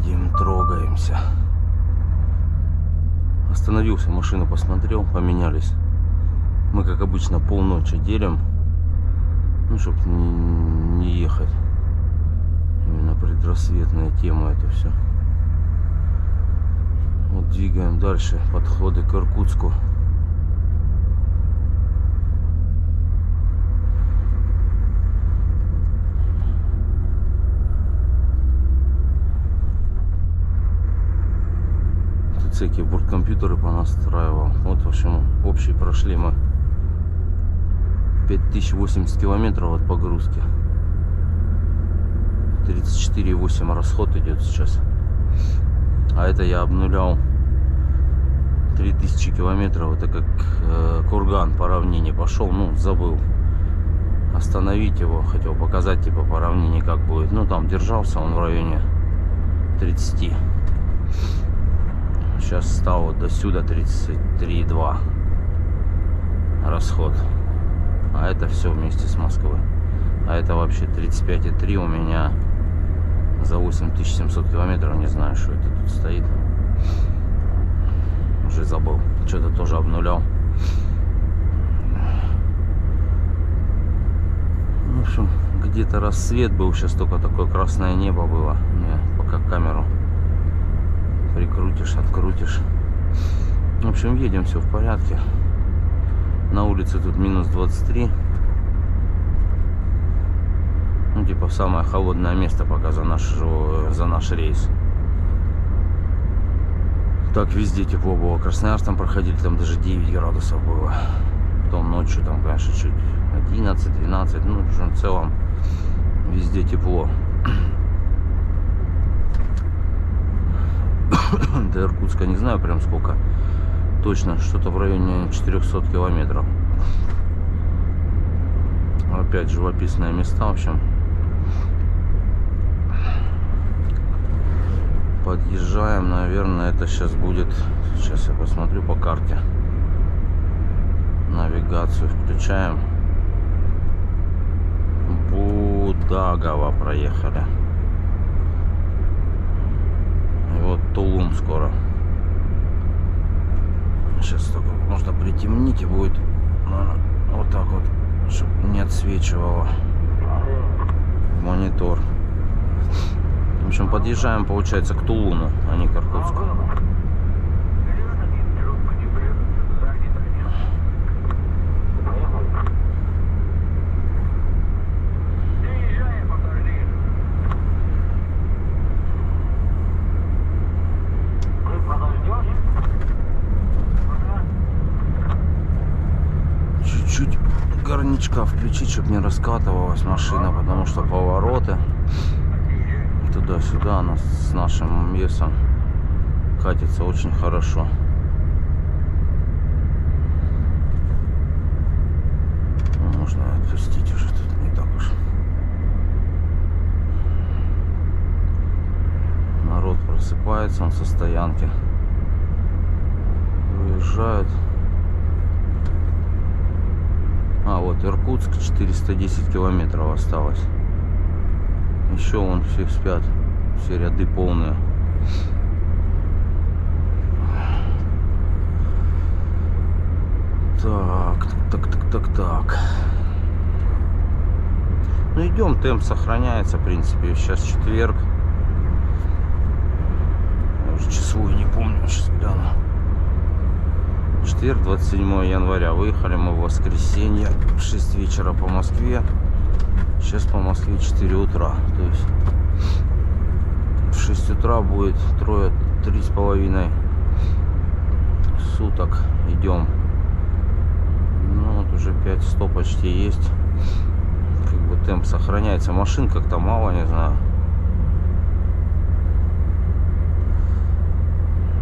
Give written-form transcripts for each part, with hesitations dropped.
Едем, трогаемся. Остановился, машину посмотрел, поменялись. Мы, как обычно, полночи делим, ну, чтобы не ехать. Именно предрассветная тема это все. Вот двигаем дальше, подходы к Иркутску. Цеки борткомпьютеры понастраивал. Вот, в общем, общий прошли мы 5080 километров от погрузки. 34,8 расход идет сейчас. А это я обнулял 3000 километров. Это как курган по равнине пошел. Ну, забыл остановить его. Хотел показать, типа, по равнине как будет. Ну, там держался он в районе 30. Сейчас стал вот до сюда 33,2 расход. А это все вместе с Москвой. А это вообще 35,3 у меня за 8700 километров. Не знаю, что это тут стоит. Уже забыл. Что-то тоже обнулял. В общем, где-то рассвет был. Сейчас только такое красное небо было. Пока камеру прикрутишь, открутишь. В общем, едем, все в порядке. На улице тут минус 23. Ну, типа, самое холодное место пока за наш рейс. Так везде тепло было. Красноярск там проходили, там даже 9 градусов было. Потом ночью там, конечно, чуть 11-12. Ну, в целом везде тепло. До Иркутска не знаю прям сколько точно, что-то в районе 400 километров. Опять живописные места, в общем. Подъезжаем, наверное, это сейчас будет. Сейчас я посмотрю по карте. Навигацию включаем. Будагово проехали. Вот Тулун скоро. Сейчас только можно притемнить и будет, наверное, вот так вот, чтобы не отсвечивало монитор. В общем, подъезжаем, получается, к Тулуну, а не к Иркутску. Чуть горничка включить, чтобы не раскатывалась машина, потому что повороты туда-сюда она с нашим весом катится очень хорошо. Можно отпустить уже, тут не так уж. Народ просыпается, он со стоянки выезжает. А, вот Иркутск, 410 километров осталось. Еще вон все спят. Все ряды полные. Так. Ну идем, темп сохраняется, в принципе. Сейчас четверг. Я уже число не помню, сейчас гляну. Четверг, 27 января. Выехали мы в воскресенье в 6 вечера по Москве. Сейчас по Москве 4 утра. То есть в 6 утра будет 3,5 суток. Идем. Ну вот уже 5-100 почти есть. Как бы темп сохраняется. Машин как-то мало, не знаю.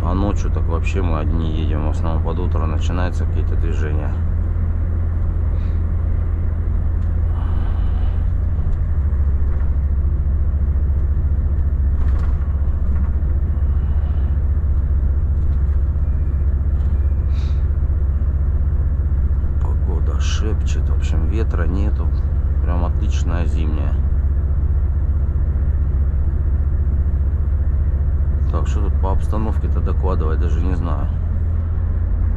А ночью так вообще мы одни едем. В основном под утро начинаются какие-то движения. Погода шепчет. В общем, ветра нету. Прям отличная зимняя. Так, что тут по обстановке-то докладывать, даже не знаю.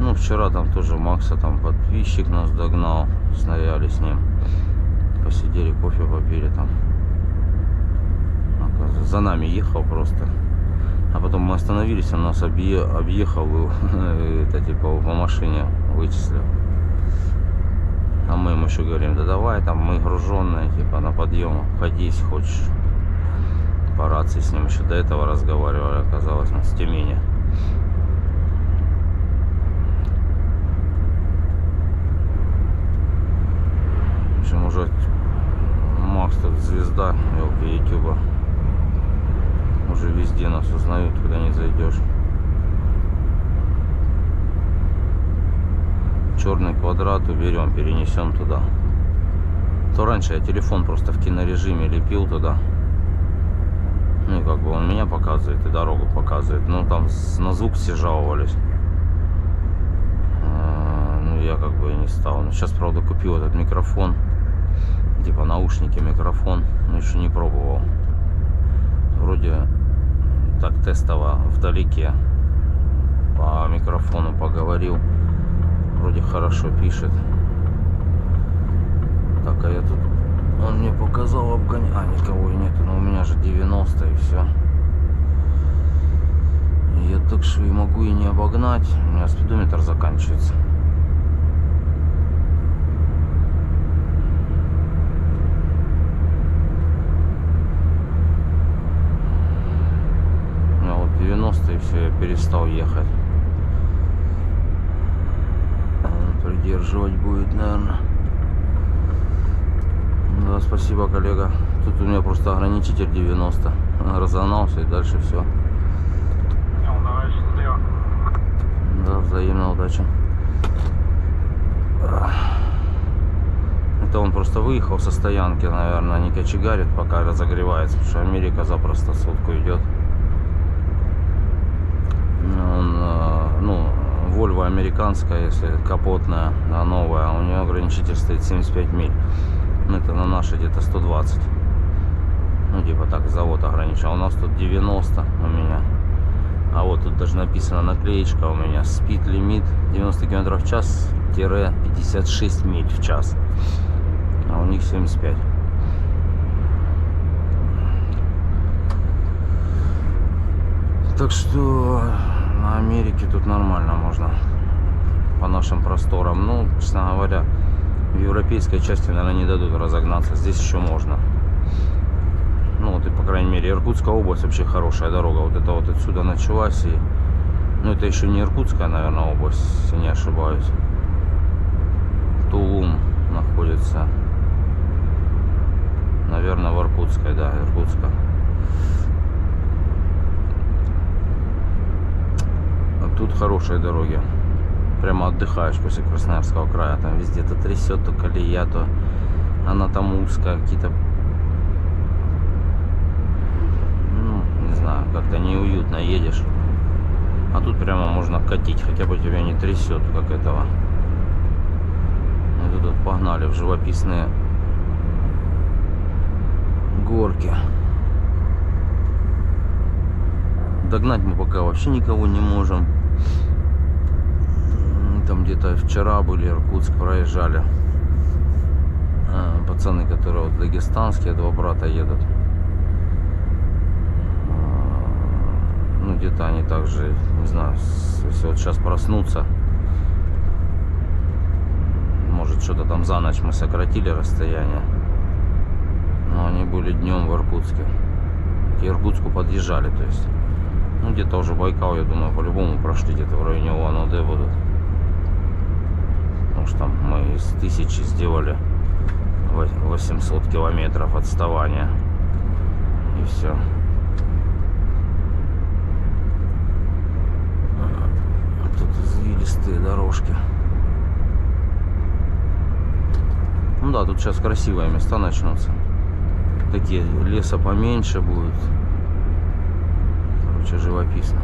Ну, вчера там тоже Макса, там подписчик нас догнал, стояли с ним. Посидели, кофе попили там. Оказывается, за нами ехал просто. А потом мы остановились, он нас объехал, это типа по машине вычислил. А мы ему еще говорим, да давай, там мы груженные, типа на подъем, ходи, если хочешь. По рации с ним еще до этого разговаривали, оказалось, он с Тюмени. В общем, уже Макс тут звезда ютуба. Уже везде нас узнают, куда не зайдешь. Черный квадрат уберем, перенесем туда. То раньше я телефон просто в кинорежиме лепил туда. Ну, как бы он меня показывает и дорогу показывает. Ну, там на звук все жаловались. Ну, я как бы и не стал. Но сейчас, правда, купил этот микрофон. Типа наушники, микрофон. Но еще не пробовал. Вроде так тестово вдалеке по микрофону поговорил. Вроде хорошо пишет. Так, а я тут... Он мне показал обгонять. А, никого и нету. Но у меня же 90 и все. Я так что и могу и не обогнать. У меня спидометр заканчивается. У меня вот 90 и все, я перестал ехать. Придерживать будет, наверное. Да, спасибо, коллега. Тут у меня просто ограничитель 90. Разогнался и дальше все. Да, взаимно, удачи. Это он просто выехал со стоянки, наверное, не кочегарит, пока разогревается, потому что Америка запросто сотку идет. Он, ну, Volvo американская, если капотная, а новая, у нее ограничитель стоит 75 миль. Это на наши где-то 120. Ну, типа так, завод ограничил. У нас тут 90 у меня. А вот тут даже написано наклеечка у меня. Speed limit 90 км в час - 56 миль в час. А у них 75. Так что на Америке тут нормально можно. По нашим просторам. Ну, честно говоря, в европейской части, наверное, не дадут разогнаться. Здесь еще можно. Ну, вот и, по крайней мере, Иркутская область вообще хорошая дорога. Вот это вот отсюда началась. И... Ну, это еще не Иркутская, наверное, область, если не ошибаюсь. Тулум находится. Наверное, в Иркутской, да, Иркутска. А тут хорошие дороги. Прямо отдыхаешь после Красноярского края. Там везде-то трясет, то колея, то она там узкая, какие-то, ну, не знаю, как-то неуютно едешь. А тут прямо можно катить, хотя бы тебя не трясет, как этого. И тут погнали в живописные горки. Догнать мы пока вообще никого не можем. Там где-то вчера были, Иркутск проезжали. Пацаны, которые вот дагестанские, два брата едут. Ну, где-то они также, не знаю, если вот сейчас проснуться, может, что-то там за ночь мы сократили расстояние. Но они были днем в Иркутске. К Иркутску подъезжали, то есть. Ну, где-то уже Байкал, я думаю, по-любому прошли, где-то в районе Улан-Удэ будут. Потому что там мы из 1000 сделали 800 километров отставания. И все. Тут извилистые дорожки. Ну да, тут сейчас красивые места начнутся. Такие леса поменьше будет. Короче, живописно.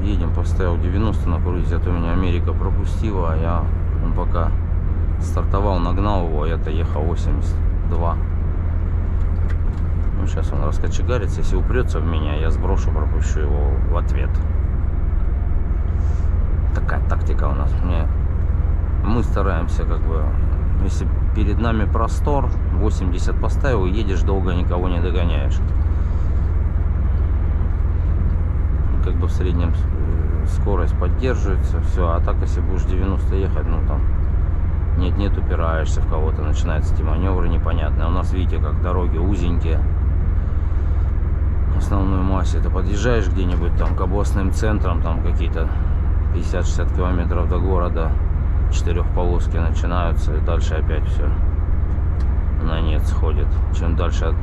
Едем, поставил 90 на круизе, а то меня Америка пропустила, а я пока стартовал, нагнал его, а я-то ехал 82. Ну, сейчас он раскочегарится. Если упрется в меня, я сброшу, пропущу его в ответ. Такая тактика у нас. Мы стараемся как бы... Если перед нами простор, 80 поставил, едешь долго, никого не догоняешь. Как бы в среднем скорость поддерживается, все. А так, если будешь 90 ехать, ну там нет, упираешься в кого-то, начинаются эти маневры непонятные. У нас, видите, как дороги узенькие. В основной массе ты подъезжаешь где-нибудь там к областным центрам, там какие-то 50-60 километров до города, четырехполоски начинаются, и дальше опять все на нет сходит. Чем дальше от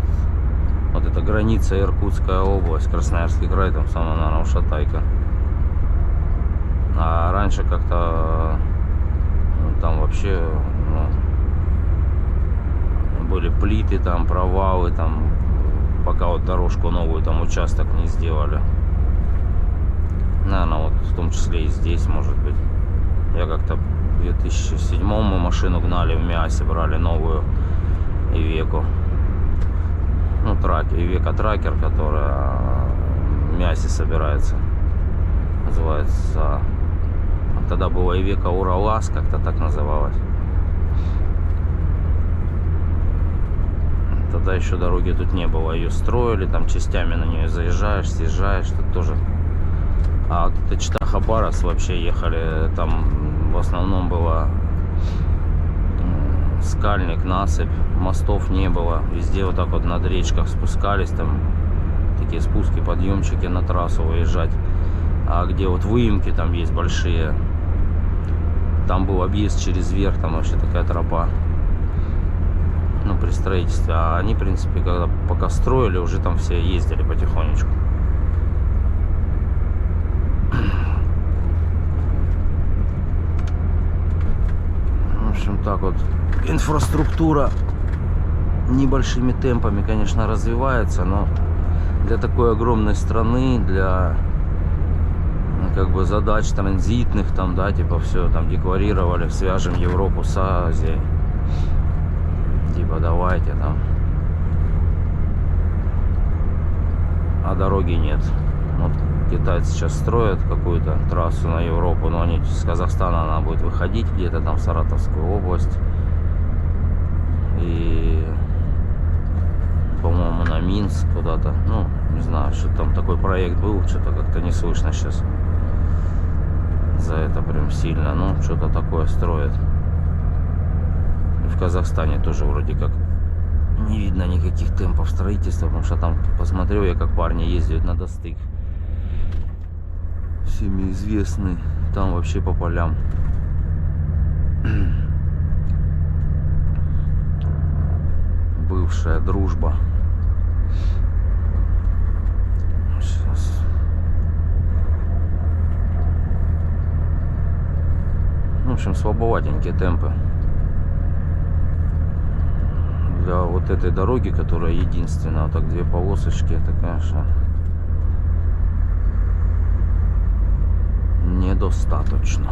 вот эта граница, Иркутская область, Красноярский край, там самая, наверное, ушатайка. А раньше как-то там вообще были плиты, там провалы, там пока вот дорожку новую, там участок не сделали. Наверное, вот в том числе и здесь, может быть. Я как-то в 2007 мы машину гнали в Миасе, брали новую Ивеку. Ну, Ивека Тракер, которая в Миасе собирается. Называется. Тогда была Ивека Уралас, как-то так называлась. Тогда еще дороги тут не было, ее строили, там частями на нее заезжаешь, съезжаешь, тут тоже. А вот это Чита-Хабаровск вообще ехали, там в основном было скальник, насыпь, мостов не было, везде вот так вот над речках спускались, там такие спуски, подъемчики на трассу выезжать. А где вот выемки там есть большие, там был объезд через верх, там вообще такая тропа. Ну, при строительстве. А они, в принципе, пока строили, уже там все ездили потихонечку. В общем, так вот. Инфраструктура небольшими темпами, конечно, развивается, но для такой огромной страны, для как бы задач транзитных, там, да, типа все там декларировали, свяжем Европу с Азией. Типа давайте там. А дороги нет. Вот китайцы сейчас строят какую-то трассу на Европу, но они с Казахстана она будет выходить где-то там в Саратовскую область. И, по-моему, на Минск куда-то. Ну, не знаю, что там такой проект был, что-то как-то не слышно сейчас. За это прям сильно. Ну, что-то такое строят. В Казахстане тоже вроде как не видно никаких темпов строительства, потому что там посмотрел я, как парни ездят на достык. Всеми известный. Там вообще по полям. Бывшая дружба. Сейчас. В общем, слабоватенькие темпы. Для вот этой дороги, которая единственная, вот так две полосочки, это, конечно, недостаточно.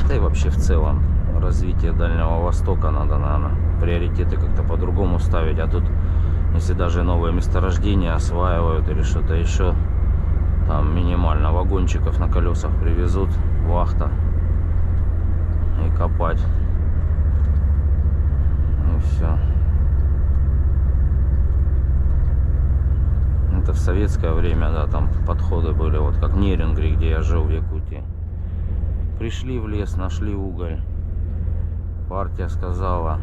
Да и вообще в целом развитие Дальнего Востока надо, наверное, приоритеты как-то по-другому ставить. А тут, если даже новые месторождения осваивают или что-то еще, там минимально вагончиков на колесах привезут, вахта и копать. Все. Это в советское время, да, там подходы были, вот как в Нерюнгри, где я жил в Якутии. Пришли в лес, нашли уголь. Партия сказала,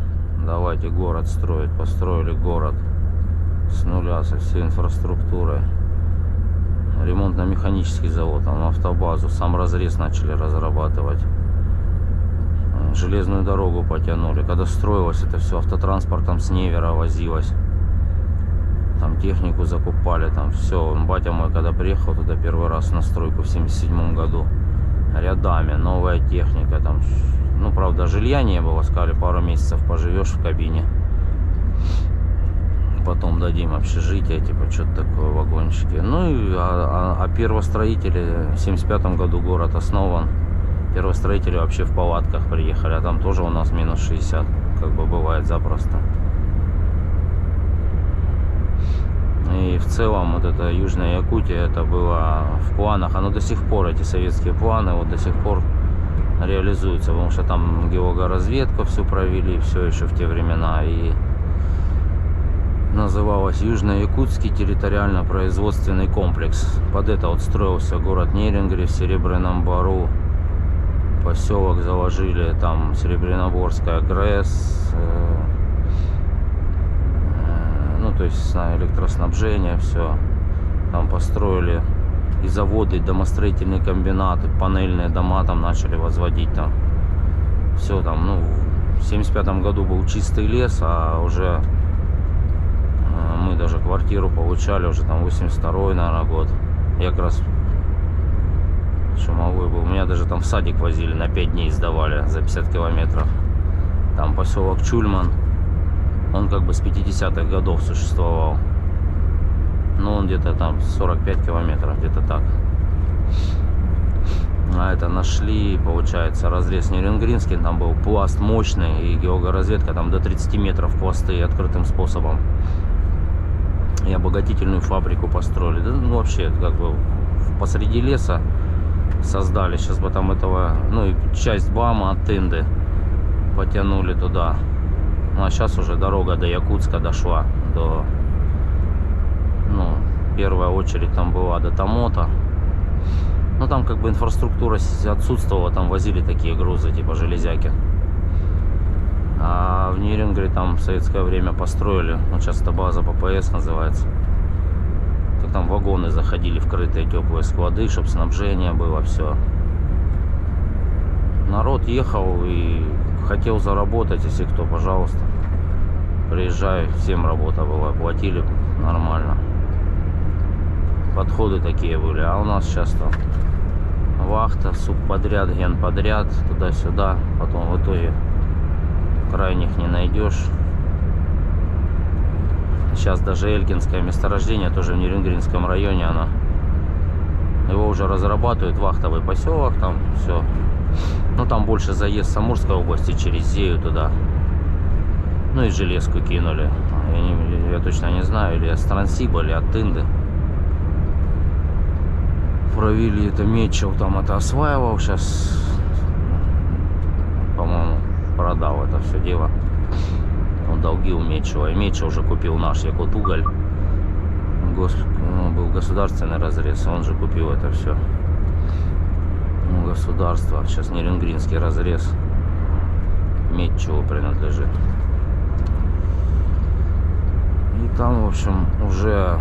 давайте город строить. Построили город с нуля, со всей инфраструктурой. Ремонтно-механический завод, там автобазу, сам разрез начали разрабатывать. Железную дорогу потянули. Когда строилось это все, автотранспортом с Невера возилось. Там технику закупали, там все. Батя мой, когда приехал туда первый раз на стройку в 77 году, рядами новая техника. Там, ну, правда, жилья не было. Сказали, пару месяцев поживешь в кабине. Потом дадим общежитие, типа, что-то такое, вагончики. Ну, и, первостроители, в 75 году город основан. Первостроители вообще в палатках приехали, а там тоже у нас минус 60, как бы бывает запросто. И в целом вот эта Южная Якутия, это было в планах, оно до сих пор, эти советские планы, вот до сих пор реализуются, потому что там геологоразведку все провели, все еще в те времена, и называлось Южно-Якутский территориально-производственный комплекс. Под это вот строился город Нерюнгри в Серебряном Бору, поселок заложили, там Серебряноборская ГРЭС, ну то есть электроснабжение, все. Там построили и заводы, и домостроительные комбинаты, панельные дома там начали возводить там. Все там, ну, в 75 году был чистый лес, а уже мы даже квартиру получали, уже там 82-й, наверное, год. Я как раз еще малой был. Меня даже там в садик возили, на 5 дней сдавали за 50 километров. Там поселок Чульман. Он как бы с 50-х годов существовал. Но он где-то там 45 километров, где-то так. А это нашли, получается, разрез Нерюнгринский. Там был пласт мощный, и геологоразведка там до 30 метров пласты открытым способом. И обогатительную фабрику построили. Да, ну, вообще, как бы посреди леса создали. Сейчас бы там этого, ну и часть БАМа от Тынды потянули туда. Ну а сейчас уже дорога до Якутска дошла. До, ну, первая очередь там была до Тамота. Ну там как бы инфраструктура отсутствовала. Там возили такие грузы, типа железяки. А в Нерюнгри там в советское время построили. Ну сейчас это база ППС называется. Так там вагоны заходили, вкрытые теплые склады, чтобы снабжение было, все. Народ ехал и хотел заработать, если кто, пожалуйста, приезжай, всем работа была, платили нормально. Подходы такие были, а у нас сейчас там вахта, субподряд, генподряд, туда-сюда, потом в итоге крайних не найдешь. Сейчас даже Элькинское месторождение, тоже в Нерюнгринском районе, оно, его уже разрабатывают, вахтовый поселок, там все. Ну там больше заезд с Амурской области через Зею туда. Ну и железку кинули. Я точно не знаю, или от Трансиба, или от Тынды. Провели это Мечел, там это осваивал, сейчас, по-моему, продал это все дело. Он долги у Мечева. И Мечев уже купил наш Якутуголь. Был государственный разрез, он же купил это все. Ну, государство. Сейчас Нерюнгринский разрез Мечеву принадлежит. И там, в общем, уже,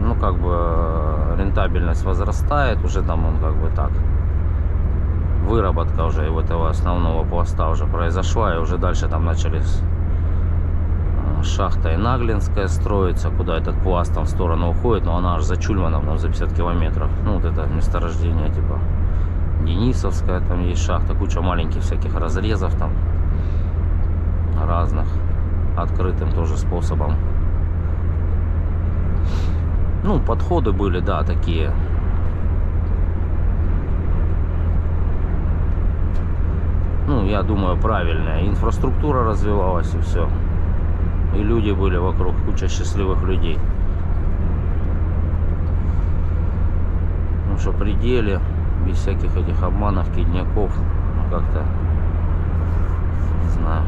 ну, как бы рентабельность возрастает. Уже там он как бы так. Выработка уже этого основного пласта уже произошла, и уже дальше там начались шахта Инаглинская строится, куда этот пласт там в сторону уходит, но она аж за Чульманом, там за 50 километров. Ну вот это месторождение типа Денисовская, там есть шахта, куча маленьких всяких разрезов там разных, открытым тоже способом. Ну подходы были, да, такие. Ну, я думаю, правильная. Инфраструктура развивалась, и все. И люди были вокруг, куча счастливых людей. Ну что, при деле, без всяких этих обманов, кидняков, как-то, не знаю.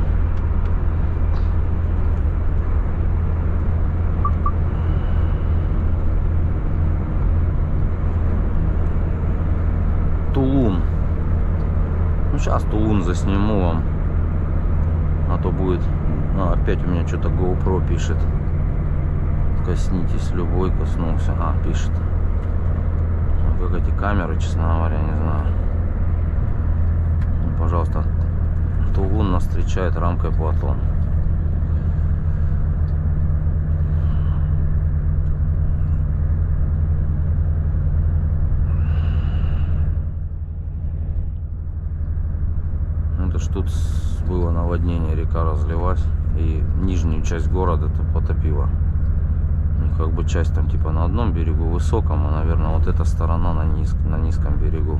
Тулун. Ну, сейчас Тулун засниму вам. А то будет... опять у меня что-то GoPro пишет. Коснитесь любой, коснулся. Пишет. Как эти камеры, честно говоря, не знаю. Ну, пожалуйста. Тулун нас встречает рамкой Платон. Это ж тут было наводнение, река разлилась, и нижнюю часть города-то потопила. И как бы часть там типа на одном берегу высоком, а наверное вот эта сторона на низком берегу.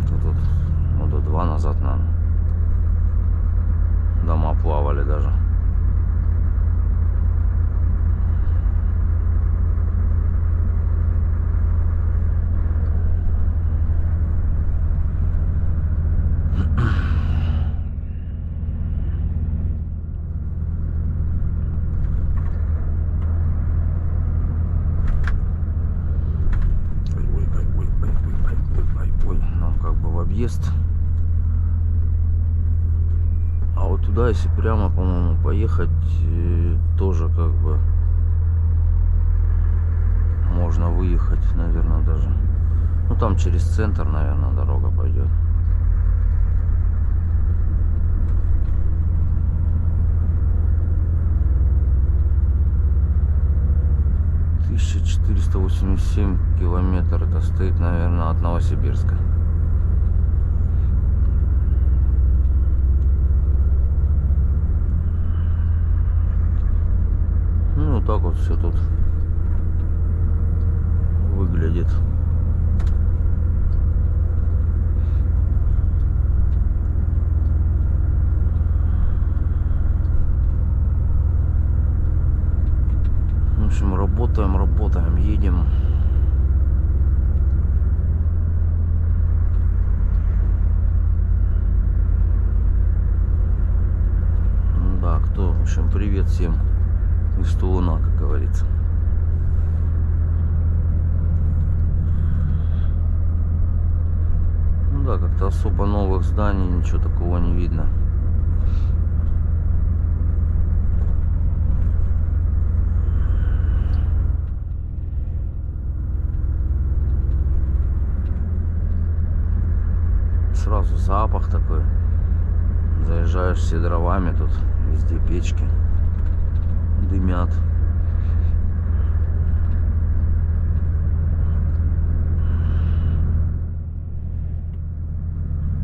Тут года 2 назад, наверное, дома плавали даже. объезд. А вот туда, если прямо, по-моему, поехать, тоже как бы можно выехать, наверное, даже. Ну, там через центр, наверное, дорога пойдет. ...1487 километр. Это стоит, наверное, от Новосибирска. Ну, вот так вот все тут выглядит. В общем, работаем, едем. Да, в общем, привет всем из Тулуна, как говорится. Ну да, как-то особо новых зданий, ничего такого не видно. Сразу запах такой. Заезжаешь, все дровами, тут везде печки дымят.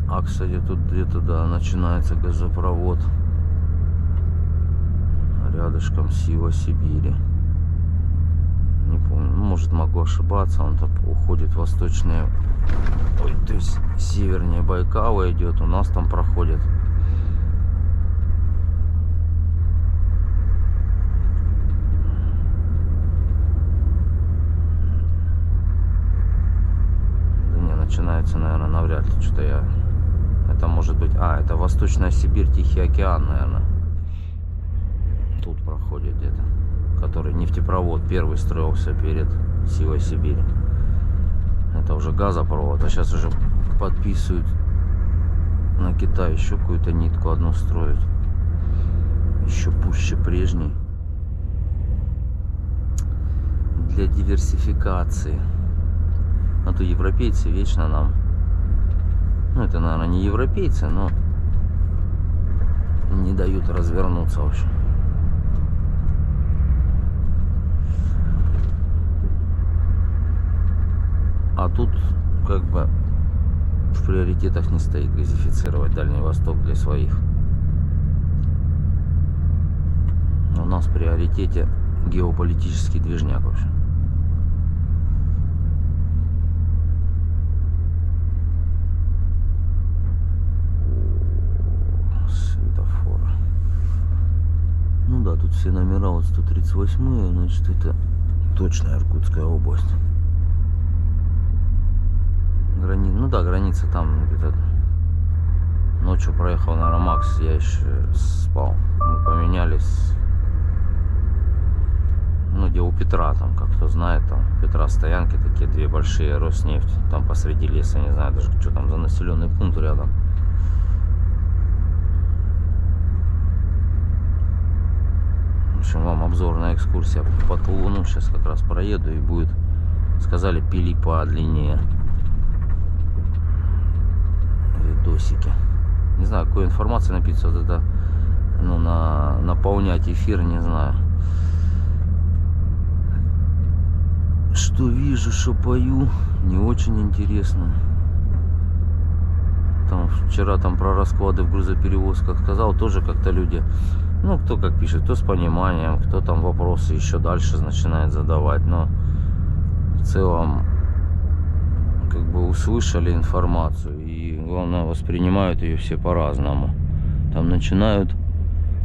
А, кстати, тут где-то, да, начинается газопровод. Рядышком Сива Сибири. Не помню, может, могу ошибаться. Он так уходит в восточные... Ой, то есть севернее Байкала идет. У нас там проходит. Да не, начинается, наверное, навряд ли. Что-то я... Это может быть... А, это Восточная Сибирь, Тихий океан, наверное. Тут проходит где-то. Который нефтепровод первый строился перед Сивой Сибири. Это уже газопровод. А сейчас уже подписывают на Китай еще какую-то нитку одну строить. Еще пуще прежней. Для диверсификации. А то европейцы вечно нам... Ну, это, наверное, не европейцы, но не дают развернуться вообще. А тут как бы в приоритетах не стоит газифицировать Дальний Восток для своих. У нас в приоритете геополитический движняк вообще. Светофор. Ну да, тут все номера вот 138-е, значит, это точно Иркутская область. Ну да, граница там где-то. Ночью проехал на Ромакс, я еще спал. Мы поменялись. Ну, где у Петра, там, как кто знает, там у Петра стоянки такие две большие, Роснефть. Там посреди леса, не знаю даже, что там за населенный пункт рядом. В общем, вам обзорная экскурсия по Тулуну. Сейчас как раз проеду и будет, сказали, пили подлиннее. Видосики. Не знаю, какой информации напиться, вот это, ну, наполнять эфир, не знаю. Что вижу, что пою, не очень интересно. Там вчера там про расклады в грузоперевозках сказал, тоже как-то люди, ну, кто как пишет, кто с пониманием, кто там вопросы еще дальше начинает задавать, но в целом как бы услышали информацию и, главное, воспринимают ее все по-разному. Там начинают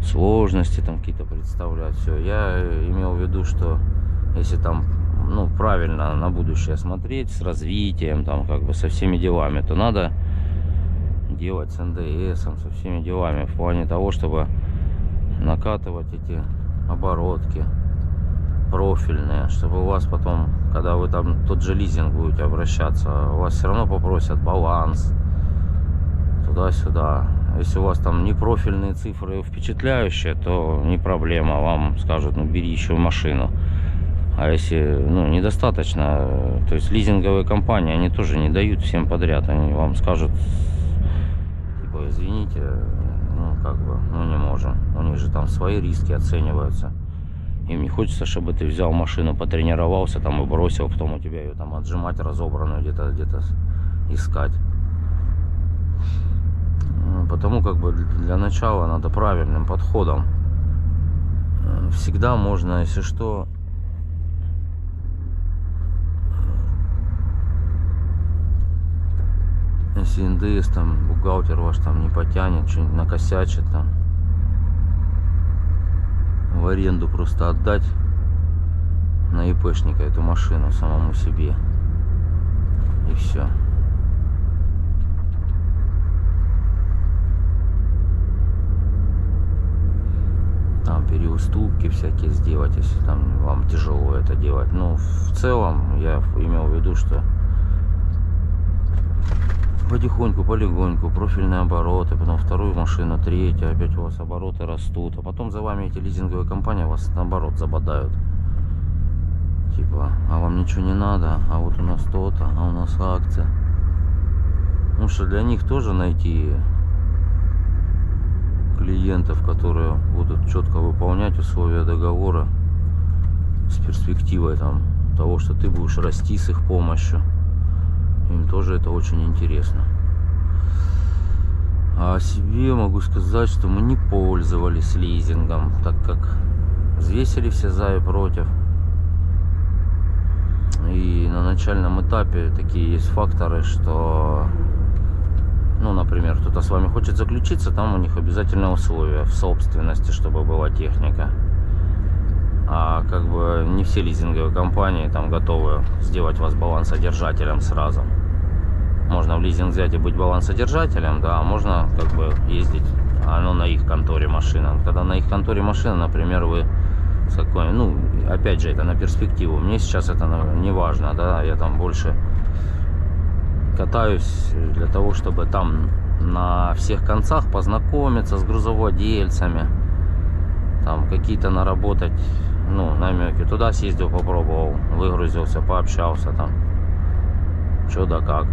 сложности там какие-то представлять. Все. Я имел в виду, что если там, ну, правильно на будущее смотреть, с развитием, там, как бы со всеми делами, то надо делать с НДСом, со всеми делами, в плане того, чтобы накатывать эти оборотки профильные, чтобы у вас потом, когда вы там тот же лизинг будете обращаться, у вас все равно попросят баланс, туда-сюда. Если у вас там не профильные цифры впечатляющие, то не проблема, вам скажут, ну бери еще машину. А если, ну, недостаточно, то есть лизинговые компании, они тоже не дают всем подряд, они вам скажут, типа, извините, ну, как бы, мы не можем, у них же там свои риски оцениваются. Им не хочется, чтобы ты взял машину, потренировался там и бросил, потом у тебя ее там отжимать разобранную, где-то искать. Потому как бы для начала надо правильным подходом. Всегда можно, если что, если НДС там, бухгалтер ваш там не потянет, что-нибудь накосячит там, в аренду просто отдать на ИПшника эту машину самому себе. И все. Там переуступки всякие сделать, если там вам тяжело это делать. Но в целом я имел в виду, что потихоньку, полегоньку, профильные обороты, потом вторую машину, третью, опять у вас обороты растут, а потом за вами эти лизинговые компании вас наоборот забодают. Типа, а вам ничего не надо, а вот у нас то-то, а у нас акция. Потому что для них тоже найти клиентов, которые будут четко выполнять условия договора с перспективой там того, что ты будешь расти с их помощью. Им тоже это очень интересно. А о себе могу сказать, что мы не пользовались лизингом, так как взвесили все за и против. И на начальном этапе такие есть факторы, что, ну, например, кто-то с вами хочет заключиться, там у них обязательно условия в собственности, чтобы была техника. А как бы не все лизинговые компании там готовы сделать вас балансодержателем сразу. Можно в лизинг взять и быть балансодержателем, да, а можно как бы ездить, на их конторе машина. Когда на их конторе машина, например, вы с какой, ну, опять же, это на перспективу. Мне сейчас это не важно, да, я там больше катаюсь для того, чтобы там на всех концах познакомиться с грузовладельцами, там какие-то наработать, ну, намеки. Туда съездил, попробовал, выгрузился, пообщался там, что да как.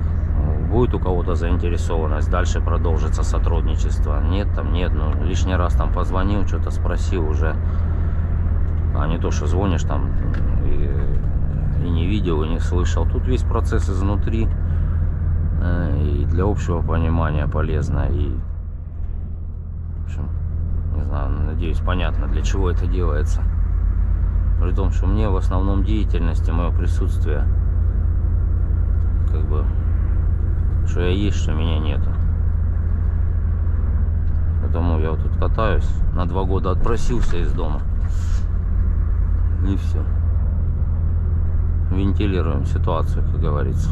Будет у кого-то заинтересованность, дальше продолжится сотрудничество. Нет, там нет, ну, лишний раз там позвонил, что-то спросил уже. А не то, что звонишь там и не видел, и не слышал. Тут весь процесс изнутри, и для общего понимания полезно. И, в общем, не знаю, надеюсь, понятно, для чего это делается. При том, что мне в основном деятельности, мое присутствие, как бы, что я есть, что меня нету. Поэтому я вот тут катаюсь. На 2 года отпросился из дома. И все. Вентилируем ситуацию, как говорится.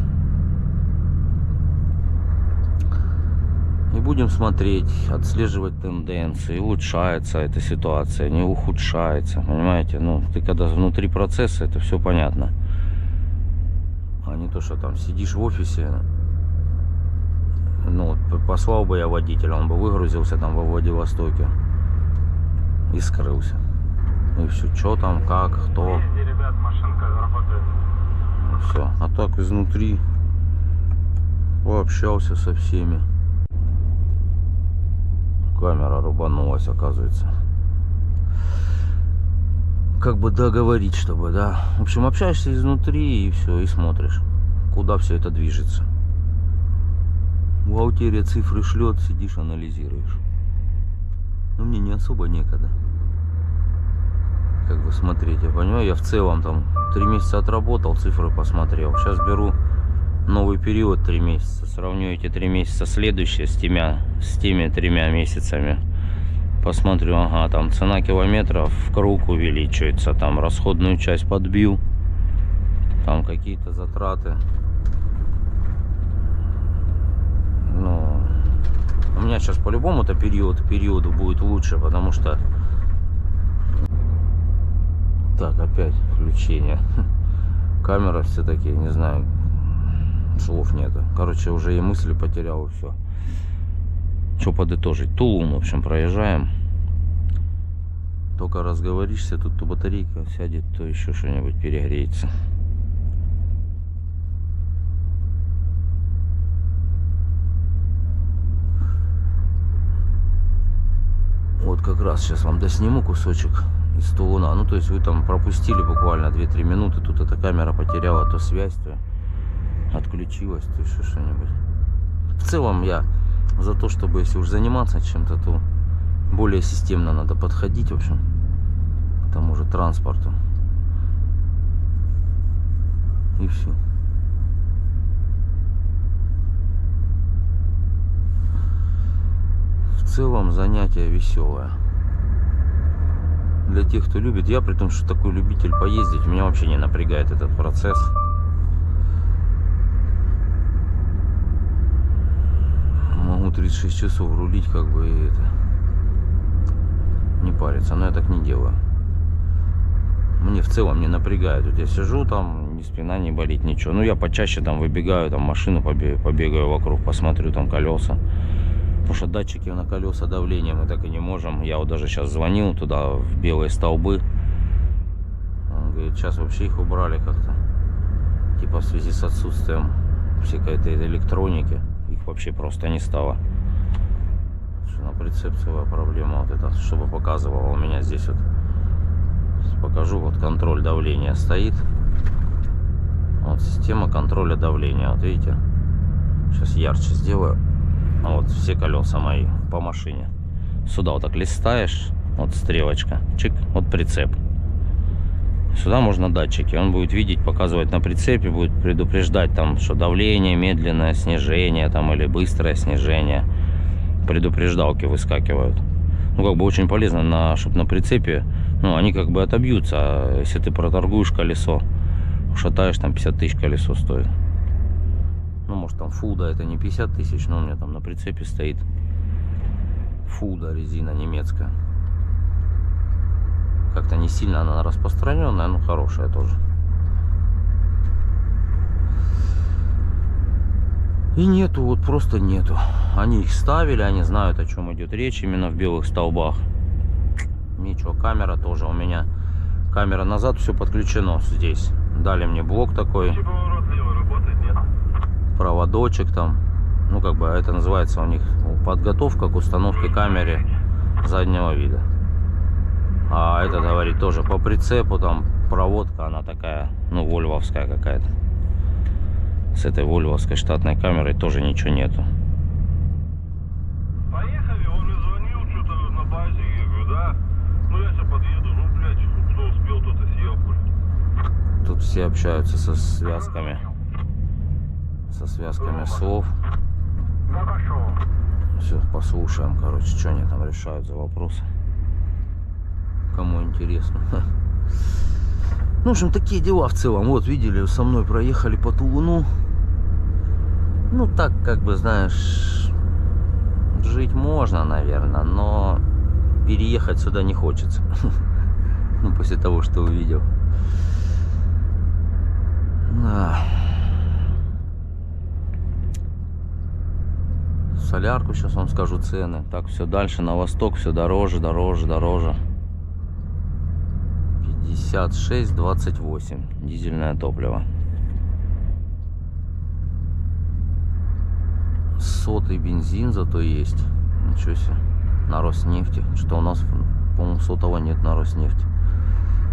И будем смотреть, отслеживать тенденции. Улучшается эта ситуация, не ухудшается. Понимаете? Ну, ты когда внутри процесса, это все понятно. А не то, что там сидишь в офисе. Ну, послал бы я водителя, он бы выгрузился там во Владивостоке и скрылся. И все, что там, как, кто. Ребят, машинка работает. Все. А так изнутри пообщался со всеми. Камера рубанулась, оказывается. Как бы договорить, чтобы, да. В общем, общаешься изнутри и все, и смотришь, куда все это движется. Бухгалтерия цифры шлет, сидишь, анализируешь. Но мне не особо некогда как бы смотреть, я понимаю, я в целом там 3 месяца отработал, цифры посмотрел. Сейчас беру новый период 3 месяца, сравню эти 3 месяца следующие с теми 3 месяцами. Посмотрю, ага, там цена километров в круг увеличивается, там расходную часть подбил, там какие-то затраты. Ну, у меня сейчас по-любому-то периоду будет лучше, потому что... Так, опять включение. Камера все-таки, не знаю, слов нету. Короче, уже и мысли потерял, и все. Что подытожить? Тулун, в общем, проезжаем. Только разговоришься, тут то батарейка сядет, то еще что-нибудь перегреется. Вот как раз сейчас вам досниму кусочек из Тулуна. Ну, то есть вы там пропустили буквально 2-3 минуты. Тут эта камера потеряла то связь, то отключилась, то еще что-нибудь. В целом я за то, чтобы если уж заниматься чем-то, то более системно надо подходить, в общем, к тому же транспорту. И все. В целом занятие веселое. Для тех, кто любит. Я при том, что такой любитель поездить, меня вообще не напрягает этот процесс. Могу 36 часов рулить, как бы, и это не париться, но я так не делаю. Мне в целом не напрягает. Вот я сижу там, ни спина не болит, ничего. Ну, я почаще там выбегаю, там машину побегаю вокруг, посмотрю там колеса. Потому что датчики на колеса давления мы так и не можем. Я вот даже сейчас звонил туда, в белые столбы. Он говорит, сейчас вообще их убрали как-то. Типа в связи с отсутствием всякой этой электроники. Их вообще просто не стало. Что на прицепцевая проблема вот эта, чтобы показывала у меня здесь вот. Покажу, вот контроль давления стоит. Вот система контроля давления. Вот видите? Сейчас ярче сделаю. Вот все колеса мои по машине. Сюда вот так листаешь, вот стрелочка, чик, вот прицеп. Сюда можно датчики, он будет видеть, показывать на прицепе, будет предупреждать там, что давление, медленное снижение там или быстрое снижение. Предупреждалки выскакивают. Ну, как бы очень полезно, чтобы на прицепе, ну, они как бы отобьются. А если ты проторгуешь колесо, шатаешь, там 50 тысяч колесо стоит. Ну, может, там Фуда, это не 50 тысяч, но у меня там на прицепе стоит Фуда, резина немецкая. Как-то не сильно она распространенная, но хорошая тоже. И нету, вот просто нету. Они их ставили, они знают, о чем идет речь именно в белых столбах. Ничего, камера тоже у меня. Камера назад, все подключено здесь. Дали мне блок такой. Проводочек там. Ну, как бы это называется у них подготовка к установке камеры заднего вида. А этот говорит тоже по прицепу, там проводка, она такая, ну, вольвовская какая-то. С этой вольвовской штатной камерой тоже ничего нету. Поехали, он мне звонил что-то на базе, я говорю, да. Ну я сейчас подъеду, ну, блядь, кто успел, тот и съел, блядь. Тут все общаются со связками. Со связками слов. Все, послушаем, короче, что они там решают за вопросы. Кому интересно. Ну, в общем, такие дела в целом. Вот, видели, со мной проехали по Тулуну. Ну, так, как бы, знаешь, жить можно, наверное, но переехать сюда не хочется. Ну, после того, что увидел. Да. Солярку сейчас вам скажу цены. Так, все дальше на восток, все дороже, дороже, дороже. 56,28 дизельное топливо. Сотый бензин зато есть. Ничего себе. На Роснефти. Что у нас, по-моему, сотого нет на Роснефти.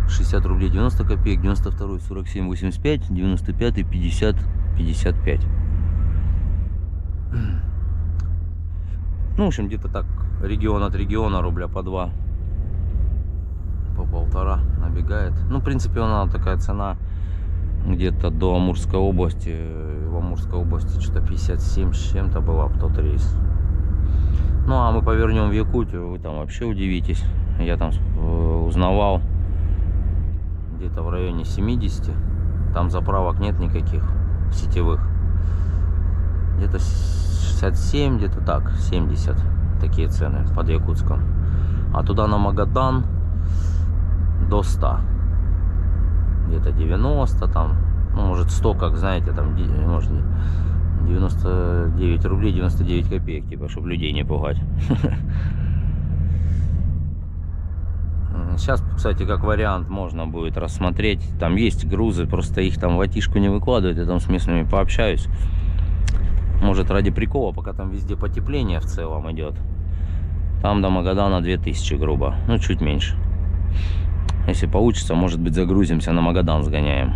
60 рублей 90 копеек, 92 47 85, 95 50 55. Ну, в общем, где-то так, регион от региона рубля по 2, по 1,5 набегает. Ну, в принципе, она такая цена где-то до Амурской области. В Амурской области что-то 57 с чем-то была в тот рейс. Ну, а мы повернем в Якутию, вы там вообще удивитесь. Я там узнавал, где-то в районе 70. Там заправок нет никаких сетевых. Где-то 67, где-то так, 70. Такие цены под Якутском. А туда на Магадан до 100. Где-то 90 там. Ну, может 100, как знаете, там, может, 99 рублей 99 копеек, типа, чтобы людей не пугать. Сейчас, кстати, как вариант можно будет рассмотреть. Там есть грузы, просто их там в атишку не выкладывают. Я там с местными пообщаюсь. Может, ради прикола, пока там везде потепление в целом идет. Там до Магадана 2000, грубо. Ну, чуть меньше. Если получится, может быть, загрузимся, на Магадан сгоняем.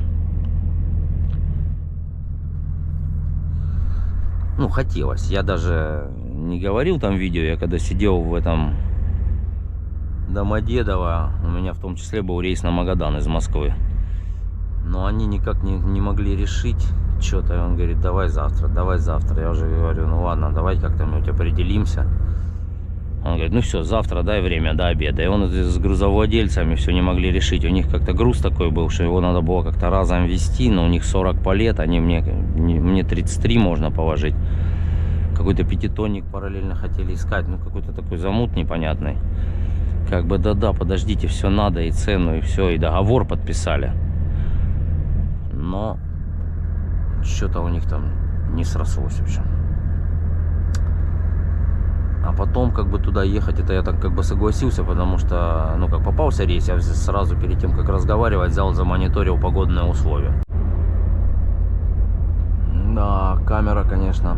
Ну, хотелось. Я даже не говорил там в видео. Я когда сидел в этом Домодедово, у меня в том числе был рейс на Магадан из Москвы. Но они никак не могли решить что-то. И он говорит, давай завтра, давай завтра. Я уже говорю, ну ладно, давай как-то мы определимся. Он говорит, ну все, завтра дай время до обеда. И он с грузовладельцами все не могли решить. У них как-то груз такой был, что его надо было как-то разом везти. Но у них 40 палет, мне 33 можно положить. Какой-то пятитонник параллельно хотели искать. Ну какой-то такой замут непонятный. Как бы да-да, подождите, все надо, и цену, и все, и договор подписали. Но что-то у них там не срослось, в общем. А потом как бы туда ехать, это я так как бы согласился, потому что, ну как попался рейс, я сразу перед тем, как разговаривать, взял, замониторил погодные условия. Да, камера, конечно.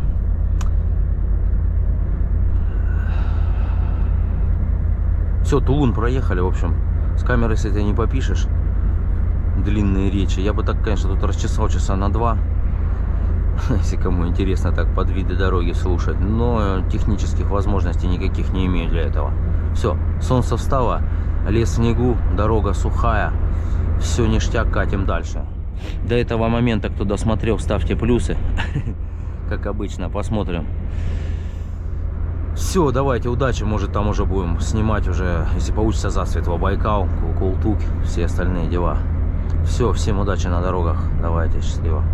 Все, Тулун проехали, в общем. С камерой с этой не попишешь. Длинные речи. Я бы так, конечно, тут расчесал часа на 2. Если кому интересно так под виды дороги слушать. Но технических возможностей никаких не имею для этого. Все, солнце встало, лес в снегу, дорога сухая. Все, ништяк, катим дальше. До этого момента, кто досмотрел, ставьте плюсы. Как обычно, посмотрим. Все, давайте, удачи, может там уже будем снимать уже, если получится, засветло, Байкал, Култук, все остальные дела. Все, всем удачи на дорогах, давайте, счастливо.